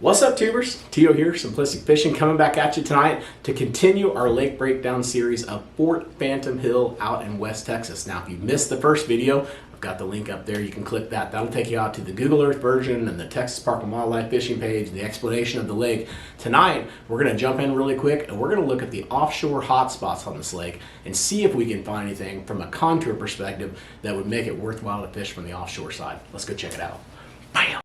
What's up, tubers? Tito here, Simplistic Fishing, coming back at you tonight to continue our lake breakdown series of Fort Phantom Hill out in West Texas. Now, if you missed the first video, I've got the link up there. You can click that. That'll take you out to the Google Earth version and the Texas Park and Wildlife fishing page, the explanation of the lake. Tonight, we're going to jump in really quick and we're going to look at the offshore hotspots on this lake and see if we can find anything from a contour perspective that would make it worthwhile to fish from the offshore side. Let's go check it out. Bam!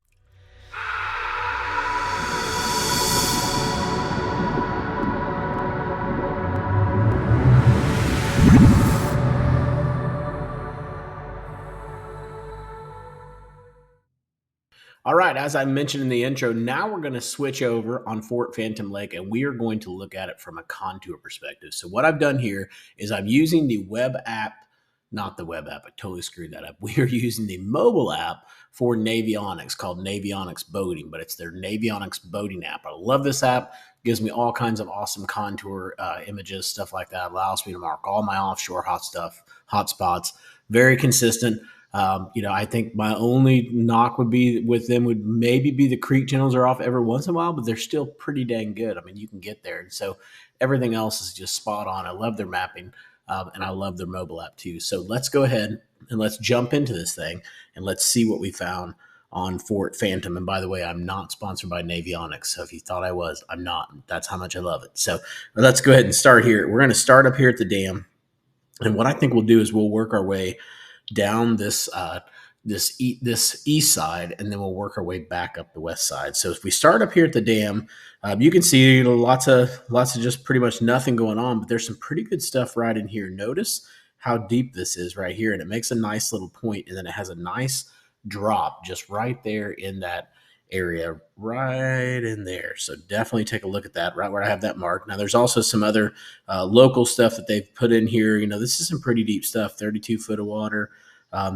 All right, as I mentioned in the intro, now we're going to switch over on Fort Phantom Lake and we are going to look at it from a contour perspective. So what I've done here is I'm using the web app, not the web app, I totally screwed that up. We are using the mobile app for Navionics called Navionics Boating, but it's their Navionics Boating app. I love this app. It gives me all kinds of awesome contour images, stuff like that. It allows me to mark all my offshore hot spots, very consistent. I think my only knock would be with them would maybe be the creek channels are off every once in a while, but they're still pretty dang good. I mean, you can get there. And so everything else is just spot on. I love their mapping and I love their mobile app too. So let's go ahead and let's jump into this thing and let's see what we found on Fort Phantom. And by the way, I'm not sponsored by Navionics. So if you thought I was, I'm not. That's how much I love it. So let's go ahead and start here. We're going to start up here at the dam. And what I think we'll do is we'll work our way down this east side, and then we'll work our way back up the west side. So if we start up here at the dam, you can see lots of just pretty much nothing going on, but there's some pretty good stuff right in here. Notice how deep this is right here, and it makes a nice little point, and then it has a nice drop just right there in that area, right in there. So definitely take a look at that right where I have that marked. Now there's also some other local stuff that they've put in here. This is some pretty deep stuff, 32 foot of water.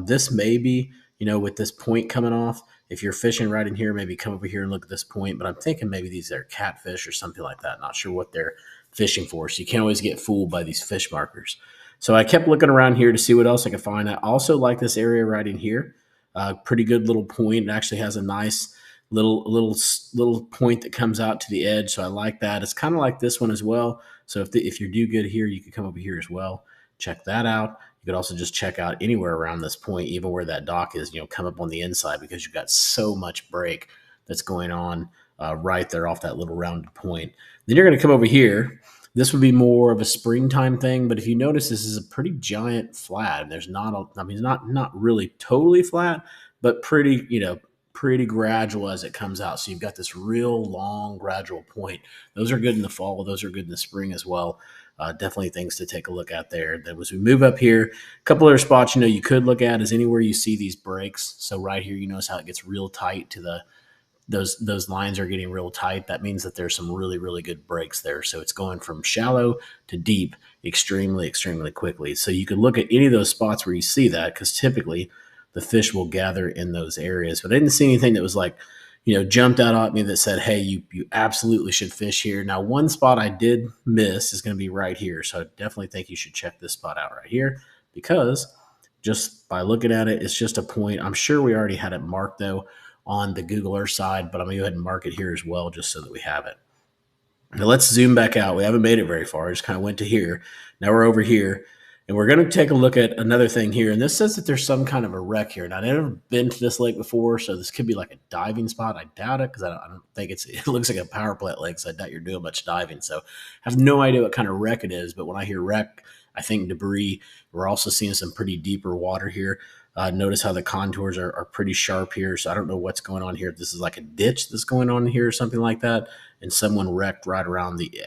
This may be, with this point coming off, if you're fishing right in here, maybe come over here and look at this point, but I'm thinking maybe these are catfish or something like that. Not sure what they're fishing for. So you can't always get fooled by these fish markers. So I kept looking around here to see what else I could find. I also like this area right in here. Pretty good little point. It actually has a nice little point that comes out to the edge. So I like that. It's kind of like this one as well. So if you do good here, you could come over here as well. Check that out. You could also just check out anywhere around this point, even where that dock is, come up on the inside because you've got so much break that's going on right there off that little rounded point. Then you're going to come over here. This would be more of a springtime thing, but if you notice, this is a pretty giant flat. There's not really totally flat, but pretty gradual as it comes out. So you've got this real long gradual point. Those are good in the fall. Those are good in the spring as well. Definitely things to take a look at there. Then as we move up here, a couple other spots, you could look at is anywhere you see these breaks. So right here, you notice how it gets real tight to those lines are getting real tight. That means that there's some really, really good breaks there. So it's going from shallow to deep extremely, extremely quickly. So you could look at any of those spots where you see that because typically the fish will gather in those areas. But I didn't see anything that was like, jumped out at me that said, hey, you absolutely should fish here. Now, one spot I did miss is going to be right here. So I definitely think you should check this spot out right here because just by looking at it, it's just a point. I'm sure we already had it marked, though, on the Google Earth side, but I'm going to go ahead and mark it here as well just so that we have it. Now, let's zoom back out. We haven't made it very far. I just kind of went to here. Now we're over here. And we're going to take a look at another thing here. And this says that there's some kind of a wreck here. Now, I've never been to this lake before, so this could be like a diving spot. I doubt it because I don't think it looks like a power plant lake, so I doubt you're doing much diving. So I have no idea what kind of wreck it is. But when I hear wreck, I think debris. We're also seeing some pretty deeper water here. Notice how the contours are pretty sharp here. So I don't know what's going on here. If this is like a ditch that's going on here or something like that, and someone wrecked right around the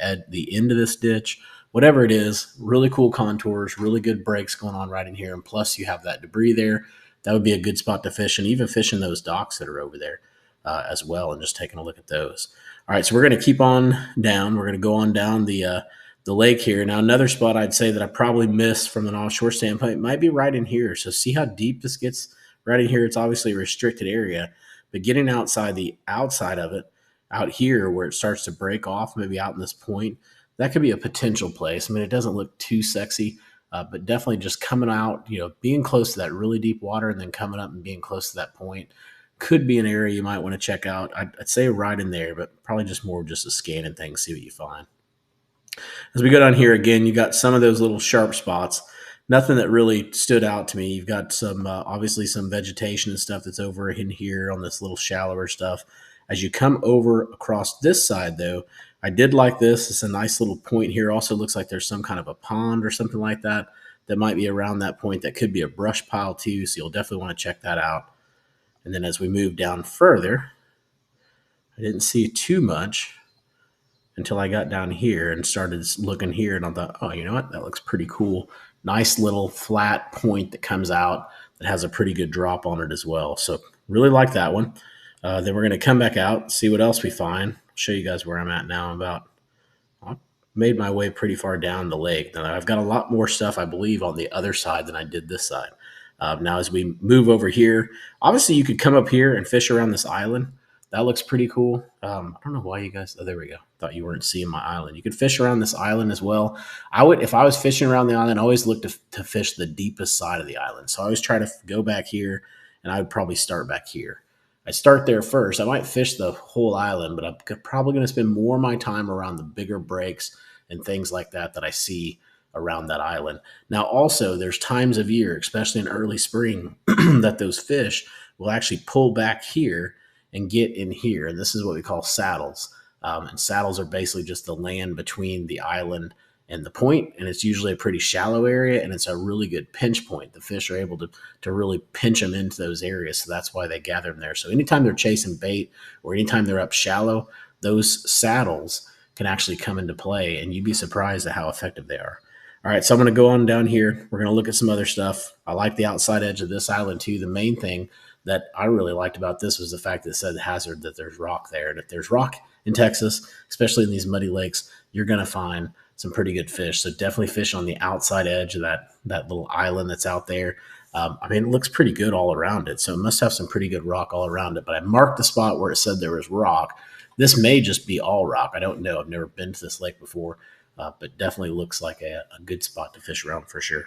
end of this ditch. Whatever it is, really cool contours, really good breaks going on right in here. And plus you have that debris there. That would be a good spot to fish and even fishing those docks that are over there as well and just taking a look at those. All right, so we're going to keep on down. We're going to go on down the lake here. Now, another spot I'd say that I probably missed from an offshore standpoint might be right in here. So see how deep this gets right in here. It's obviously a restricted area, but getting outside of it, out here where it starts to break off, maybe out in this point, that could be a potential place. I mean, it doesn't look too sexy, but definitely just coming out, being close to that really deep water and then coming up and being close to that point could be an area you might want to check out. I'd say right in there, but probably just more of just a scanning thing, see what you find. As we go down here again, you got some of those little sharp spots. Nothing that really stood out to me. You've got some, obviously, some vegetation and stuff that's over in here on this little shallower stuff. As you come over across this side, though, I did like this. It's a nice little point here. Also looks like there's some kind of a pond or something like that that might be around that point. That could be a brush pile too, so you'll definitely want to check that out. And then as we move down further, I didn't see too much until I got down here and started looking here, and I thought, oh, you know what? That looks pretty cool. Nice little flat point that comes out that has a pretty good drop on it as well. So really like that one. Then we're going to come back out, see what else we find. I'll show you guys where I'm at now. I made my way pretty far down the lake. Now I've got a lot more stuff, I believe, on the other side than I did this side. Now as we move over here, obviously you could come up here and fish around this island. That looks pretty cool. I don't know why you guys. Oh, there we go. Thought you weren't seeing my island. You could fish around this island as well. I would, if I was fishing around the island, I always look to fish the deepest side of the island. So I always try to go back here, and I would probably start back here. I start there first. I might fish the whole island, but I'm probably going to spend more of my time around the bigger breaks and things like that I see around that island. Now, also, there's times of year, especially in early spring, that those fish will actually pull back here and get in here. And this is what we call saddles. And saddles are basically just the land between the island and the point. And it's usually a pretty shallow area, and it's a really good pinch point. The fish are able to really pinch them into those areas. So that's why they gather them there. So anytime they're chasing bait or anytime they're up shallow, those saddles can actually come into play, and you'd be surprised at how effective they are. All right, so I'm going to go on down here. We're going to look at some other stuff. I like the outside edge of this island too. The main thing that I really liked about this was the fact that it said hazard, that there's rock there. And if there's rock in Texas, especially in these muddy lakes, you're going to find some pretty good fish. So definitely fish on the outside edge of that little island that's out there. I mean, it looks pretty good all around it. So it must have some pretty good rock all around it. But I marked the spot where it said there was rock. This may just be all rock. I don't know. I've never been to this lake before, but definitely looks like a good spot to fish around for sure.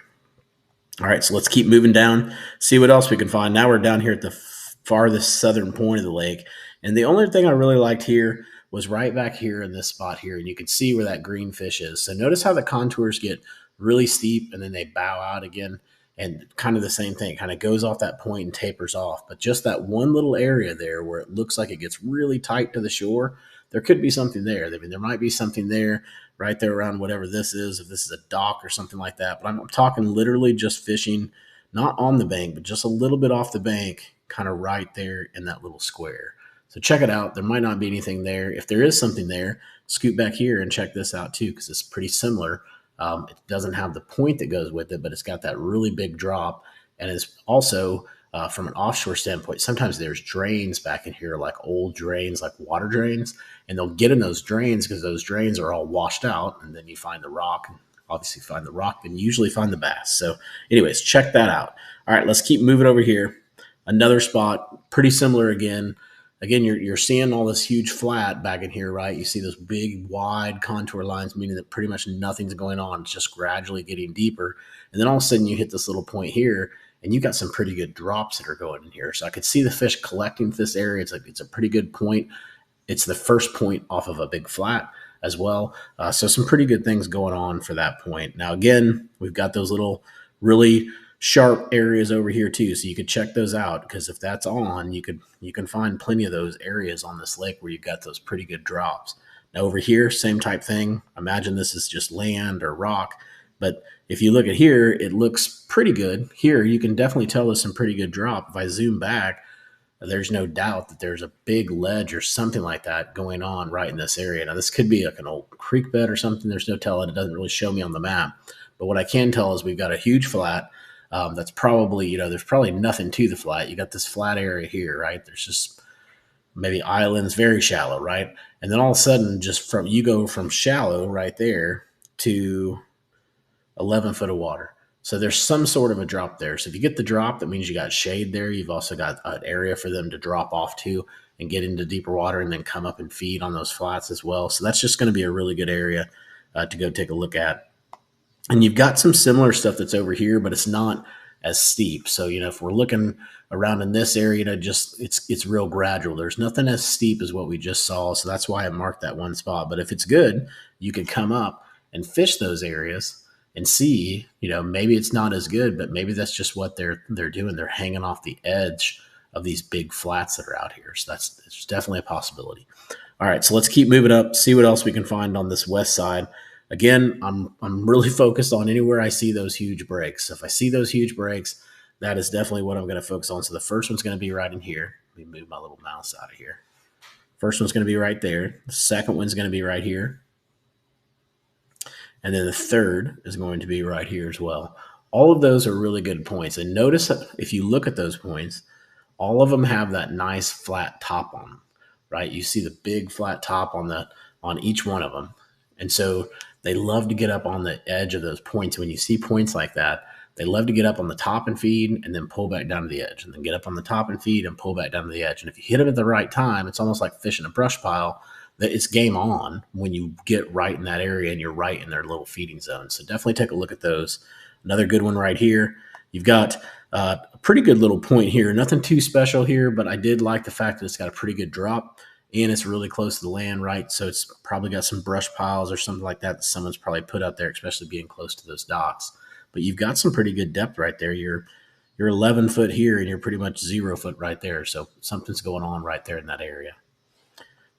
All right, so let's keep moving down, see what else we can find. Now we're down here at the farthest southern point of the lake. And the only thing I really liked here was right back here in this spot here. And you can see where that green fish is. So notice how the contours get really steep and then they bow out again. And kind of the same thing, kind of goes off that point and tapers off. But just that one little area there where it looks like it gets really tight to the shore, there could be something there. I mean, there might be something there right there around whatever this is, if this is a dock or something like that. But I'm talking literally just fishing, not on the bank, but just a little bit off the bank, kind of right there in that little square. So check it out. There might not be anything there. If there is something there, scoot back here and check this out too, because it's pretty similar. It doesn't have the point that goes with it, but it's got that really big drop. And it's also, from an offshore standpoint, sometimes there's drains back in here, like old drains, like water drains, and they'll get in those drains because those drains are all washed out. And then you find the rock, and obviously find the rock, then you usually find the bass. So anyways, check that out. All right, let's keep moving over here. Another spot, pretty similar again. Again, you're seeing all this huge flat back in here, right? You see those big, wide contour lines, meaning that pretty much nothing's going on. It's just gradually getting deeper. And then all of a sudden you hit this little point here, and you got some pretty good drops that are going in here. So I could see the fish collecting this area. It's a pretty good point. It's the first point off of a big flat as well. So some pretty good things going on for that point. Now, again, we've got those little really sharp areas over here too, so you could check those out, because if that's on, you can find plenty of those areas on this lake where you've got those pretty good drops. Now over here, same type thing. Imagine this is just land or rock, but if you look at here, it looks pretty good. Here, you can definitely tell there's some pretty good drop. If I zoom back, there's no doubt that there's a big ledge or something like that going on right in this area. Now, this could be like an old creek bed or something. There's no telling. It doesn't really show me on the map. But what I can tell is we've got a huge flat. That's probably, there's probably nothing to the flat. You got this flat area here, right? There's just maybe islands, very shallow, right? And then all of a sudden, you go from shallow right there to 11 foot of water. So there's some sort of a drop there. So if you get the drop, that means you got shade there. You've also got an area for them to drop off to and get into deeper water and then come up and feed on those flats as well. So that's just going to be a really good area to go take a look at. And you've got some similar stuff that's over here, but it's not as steep. So, if we're looking around in this area, just it's real gradual. There's nothing as steep as what we just saw. So that's why I marked that one spot. But if it's good, you can come up and fish those areas and see, maybe it's not as good, but maybe that's just what they're doing. They're hanging off the edge of these big flats that are out here. So it's definitely a possibility. All right, so let's keep moving up, see what else we can find on this west side. Again, I'm really focused on anywhere I see those huge breaks. So if I see those huge breaks, that is definitely what I'm going to focus on. So the first one's going to be right in here. Let me move my little mouse out of here. First one's going to be right there. The second one's going to be right here. And then the third is going to be right here as well. All of those are really good points. And notice if you look at those points, all of them have that nice flat top on them, right? You see the big flat top on each one of them. And so they love to get up on the edge of those points. When you see points like that, they love to get up on the top and feed and then pull back down to the edge and then get up on the top and feed and pull back down to the edge. And if you hit them at the right time, it's almost like fishing a brush pile. That it's game on when you get right in that area and you're right in their little feeding zone. So definitely take a look at those. Another good one right here. You've got a pretty good little point here. Nothing too special here, but I did like the fact that it's got a pretty good drop and it's really close to the land, right? So it's probably got some brush piles or something like that someone's probably put up there, especially being close to those docks. But you've got some pretty good depth right there. You're 11 foot here and you're pretty much 0 foot right there. So something's going on right there in that area.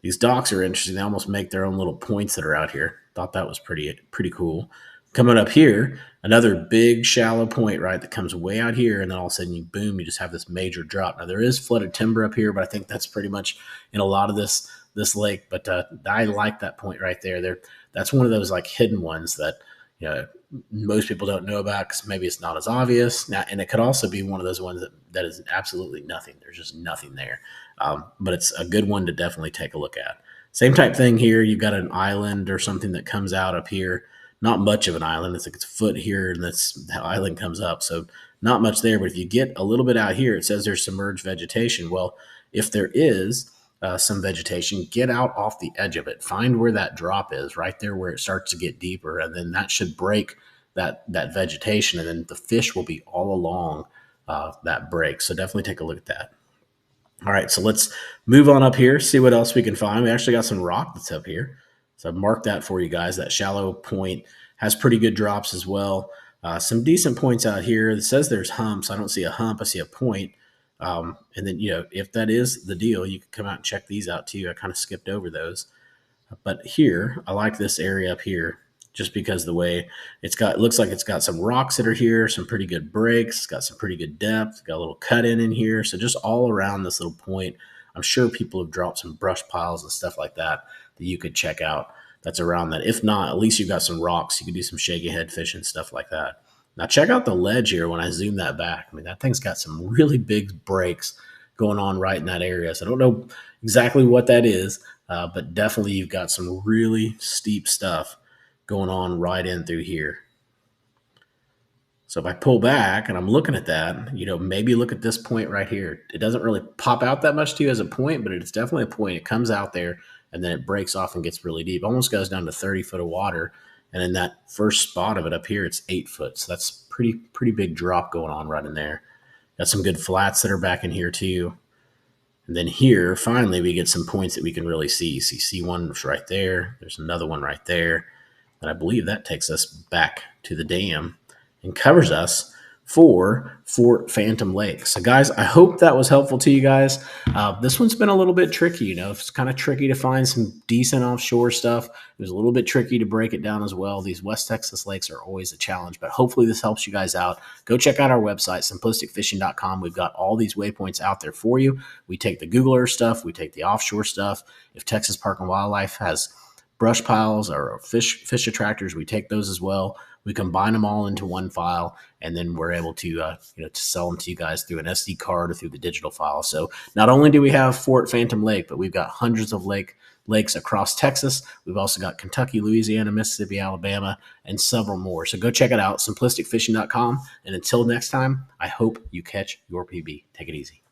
These docks are interesting. They almost make their own little points that are out here. Thought that was pretty cool. Coming up here, another big shallow point, right, that comes way out here, and then all of a sudden, you just have this major drop. Now, there is flooded timber up here, but I think that's pretty much in a lot of this lake. But I like that point right there. That's one of those like hidden ones that most people don't know about because maybe it's not as obvious. Now, and it could also be one of those ones that is absolutely nothing. There's just nothing there. But it's a good one to definitely take a look at. Same type thing here. You've got an island or something that comes out up here. Not much of an island. It's like it's a foot here, and that's how island comes up. So not much there. But if you get a little bit out here, it says there's submerged vegetation. Well, if there is some vegetation, get out off the edge of it. Find where that drop is, right there where it starts to get deeper, and then that should break that vegetation, and then the fish will be all along that break. So definitely take a look at that. All right, so let's move on up here, see what else we can find. We actually got some rock that's up here. So I've marked that for you guys. That shallow point has pretty good drops as well. Some decent points out here. It says there's humps. I don't see a hump. I see a point. And then, if that is the deal, you can come out and check these out too. I kind of skipped over those. But here, I like this area up here just because the way it looks like it's got some rocks that are here, some pretty good breaks, it's got some pretty good depth, got a little cut in here. So just all around this little point, I'm sure people have dropped some brush piles and stuff like that you could check out that's around that. If not, at least you've got some rocks. You can do some shaky head fishing, stuff like that. Now check out the ledge here when I zoom that back. I mean, that thing's got some really big breaks going on right in that area. So I don't know exactly what that is, but definitely you've got some really steep stuff going on right in through here. So if I pull back and I'm looking at that, maybe look at this point right here. It doesn't really pop out that much to you as a point, but it's definitely a point. It comes out there and then it breaks off and gets really deep. Almost goes down to 30 foot of water. And in that first spot of it up here, it's 8 foot. So that's pretty big drop going on right in there. Got some good flats that are back in here too. And then here, finally, we get some points that we can really see. So you see one right there. There's another one right there. And I believe that takes us back to the dam and covers us for Fort Phantom Lake. So guys, I hope that was helpful to you guys. This one's been a little bit tricky. It's kind of tricky to find some decent offshore stuff. It was a little bit tricky to break it down as well. These West Texas lakes are always a challenge, but hopefully this helps you guys out. Go check out our website, simplisticfishing.com. We've got all these waypoints out there for you. We take the Google Earth stuff. We take the offshore stuff. If Texas Park and Wildlife has brush piles or fish attractors, we take those as well. We combine them all into one file, and then we're able to to sell them to you guys through an SD card or through the digital file. So not only do we have Fort Phantom Lake, but we've got hundreds of lakes across Texas. We've also got Kentucky, Louisiana, Mississippi, Alabama, and several more. So go check it out, simplisticfishing.com. And until next time, I hope you catch your PB. Take it easy.